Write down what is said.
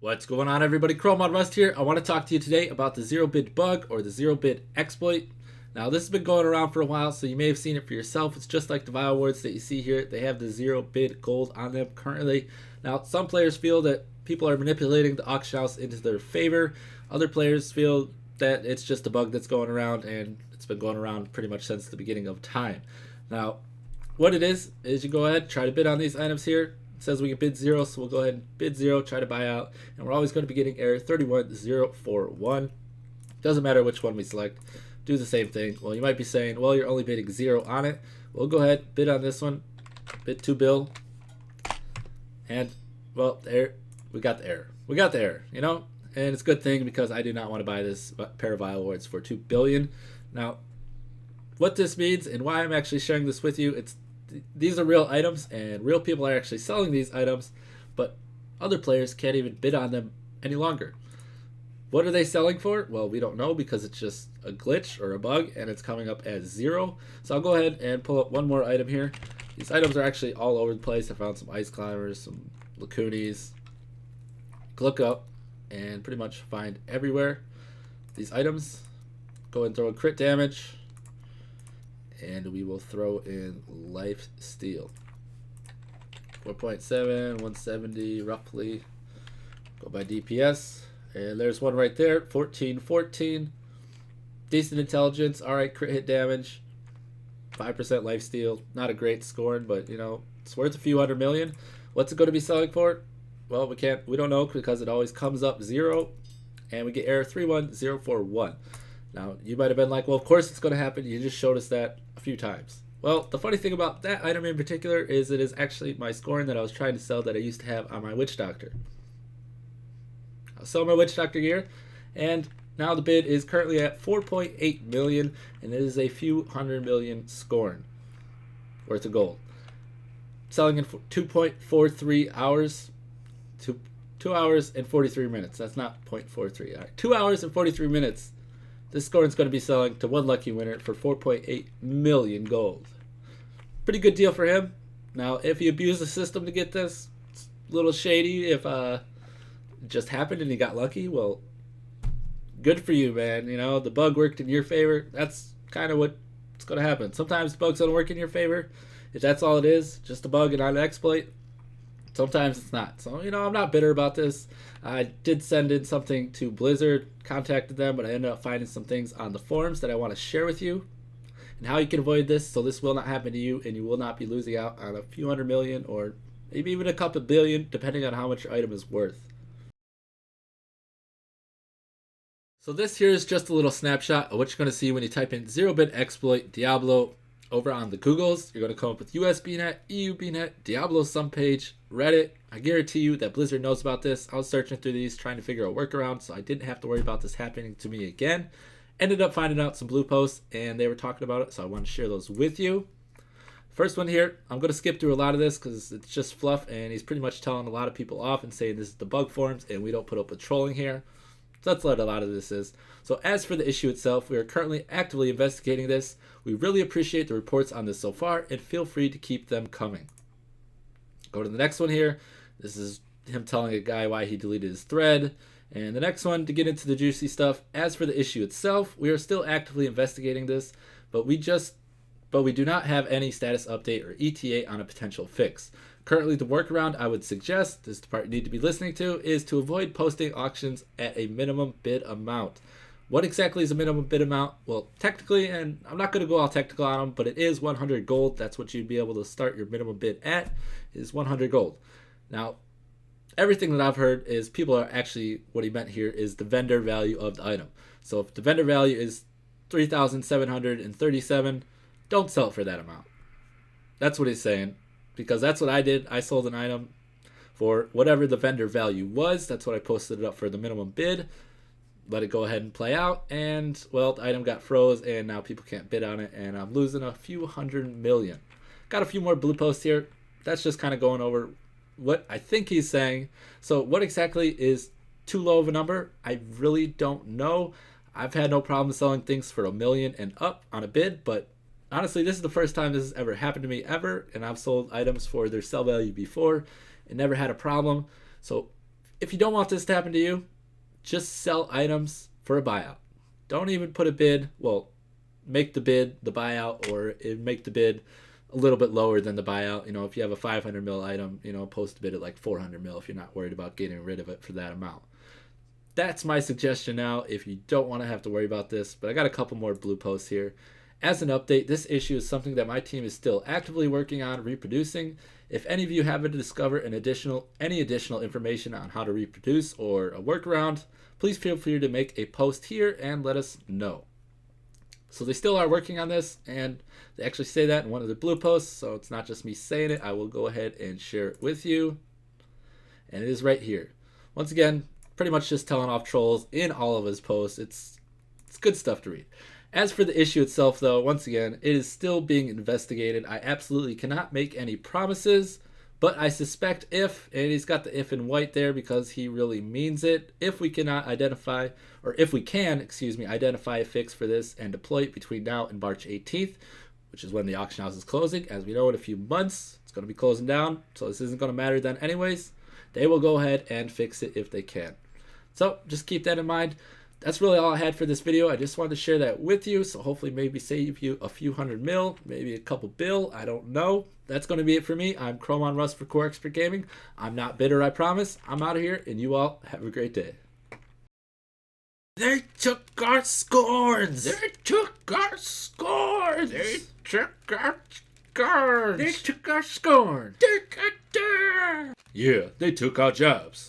What's going on, everybody? ChromeOnRust here. I want to talk to you today about the zero-bid bug or the zero-bid exploit. Now, this has been going around for a while, so you may have seen it for yourself. It's just like the VIO awards that you see here. They have the zero-bid gold on them currently. Now, some players feel that people are manipulating the auction house into their favor. Other players feel that it's just a bug that's going around, and it's been going around pretty much since the beginning of time. Now, what it is you go ahead, try to bid on these items here. It says we can bid 0, so we'll go ahead and bid 0, try to buy out, and we're always going to be getting error 31041. Doesn't matter which one we select, do the same thing. Well, you might be saying, well, you're only bidding 0 on it. We'll go ahead, bid on this one, bid 2 bill, and well, there we got the error. We got the error, you know, and it's a good thing because I do not want to buy this pair of VIO awards for 2 billion. Now, what this means and why I'm actually sharing this with you, these are real items and real people are actually selling these items, but other players can't even bid on them any longer. What are they selling for? Well, we don't know because it's just a glitch or a bug and it's coming up as 0. So I'll go ahead and pull up one more item here. These items are actually all over the place. I found some ice climbers, some lacoonies. Look up and pretty much find everywhere these items. Go and throw a crit damage. And we will throw in life steal. 4.7, 170 roughly. Go by DPS. And there's one right there, 1414. Decent intelligence, alright, crit hit damage. 5% life steal. Not a great scoring, but you know, it's worth a few hundred million. What's it going to be selling for? Well, we don't know because it always comes up 0. And we get error 31041. Now, you might have been like, well, of course it's going to happen. You just showed us that a few times. Well, the funny thing about that item in particular is it is actually my scoring that I was trying to sell that I used to have on my Witch Doctor. I'll sell my Witch Doctor gear, and now the bid is currently at 4.8 million, and it is a few hundred million scoring worth of gold. Selling in 2.43 hours, 2 hours and 43 minutes. That's not 0.43. All right, 2 hours and 43 minutes. This scoring is going to be selling to one lucky winner for 4.8 million gold. Pretty good deal for him. Now, if he abused the system to get this, it's a little shady. If it just happened and he got lucky, well, good for you, man. You know, the bug worked in your favor. That's kind of what's going to happen. Sometimes bugs don't work in your favor. If that's all it is, just a bug and not an exploit, sometimes it's not. So, you know, I'm not bitter about this. I did send in something to Blizzard, contacted them, but I ended up finding some things on the forums that I want to share with you and how you can avoid this so this will not happen to you and you will not be losing out on a few hundred million or maybe even a couple billion, depending on how much your item is worth. So this here is just a little snapshot of what you're going to see when you type in 0-bid exploit Diablo over on the Googles. You're going to come up with USBnet, EUBnet, Diablo some page, Reddit. I guarantee you that Blizzard knows about this. I was searching through these trying to figure a workaround so I didn't have to worry about this happening to me again. Ended up finding out some blue posts and they were talking about it, so I want to share those with you. First one here, I'm going to skip through a lot of this because it's just fluff and he's pretty much telling a lot of people off and saying this is the bug forums and we don't put up with trolling here. So that's what a lot of this is. So as for the issue itself, we are currently actively investigating this. We really appreciate the reports on this so far and feel free to keep them coming. Go to the next one here. This is him telling a guy why he deleted his thread. And the next one, to get into the juicy stuff. As for the issue itself, we are still actively investigating this, but we do not have any status update or ETA on a potential fix. Currently, the workaround I would suggest, this is the part you need to be listening to, is to avoid posting auctions at a minimum bid amount. What exactly is a minimum bid amount? Well, technically, and I'm not going to go all technical on them, but it is 100 gold. That's what you'd be able to start your minimum bid at, is 100 gold. Now, everything that I've heard is people are actually, what he meant here is the vendor value of the item. So if the vendor value is 3,737, don't sell it for that amount. That's what he's saying, because that's what I did. I sold an item for whatever the vendor value was. That's what I posted it up for the minimum bid. Let it go ahead and play out, and well, the item got froze and now people can't bid on it and I'm losing a few hundred million. Got a few more blue posts here. That's just kind of going over what I think he's saying. So what exactly is too low of a number? I really don't know. I've had no problem selling things for $1 million and up on a bid, but honestly, this is the first time this has ever happened to me ever, and I've sold items for their sell value before and never had a problem. So If you don't want this to happen to you, just sell items for a buyout. Don't even put a bid. Well, make the bid the buyout, or make the bid a little bit lower than the buyout. You know, if you have a 500 mil item, you know, post a bid at like 400 mil if you're not worried about getting rid of it for that amount. That's my suggestion now if you don't want to have to worry about this. But I got a couple more blue posts here. As an update, this issue is something that my team is still actively working on reproducing. If any of you happen to discover any additional information on how to reproduce or a workaround, please feel free to make a post here and let us know. So they still are working on this, and they actually say that in one of the blue posts, so it's not just me saying it. I will go ahead and share it with you. And it is right here. Once again, pretty much just telling off trolls in all of his posts. It's good stuff to read. As for the issue itself, though, once again, it is still being investigated. I absolutely cannot make any promises, but I suspect if, and he's got the if in white there because he really means it, if we can identify a fix for this and deploy it between now and March 18th, which is when the auction house is closing. As we know, in a few months, it's going to be closing down, so this isn't going to matter then anyways. They will go ahead and fix it if they can. So just keep that in mind. That's really all I had for this video. I just wanted to share that with you, so hopefully maybe save you a few hundred mil, maybe a couple bill, I don't know. That's going to be it for me. I'm ChromeOnRust for Core Expert Gaming. I'm not bitter, I promise. I'm out of here, and you all have a great day. They took our scores! They took our scores! They took our scores! They took our scores! They Yeah, they took our jobs.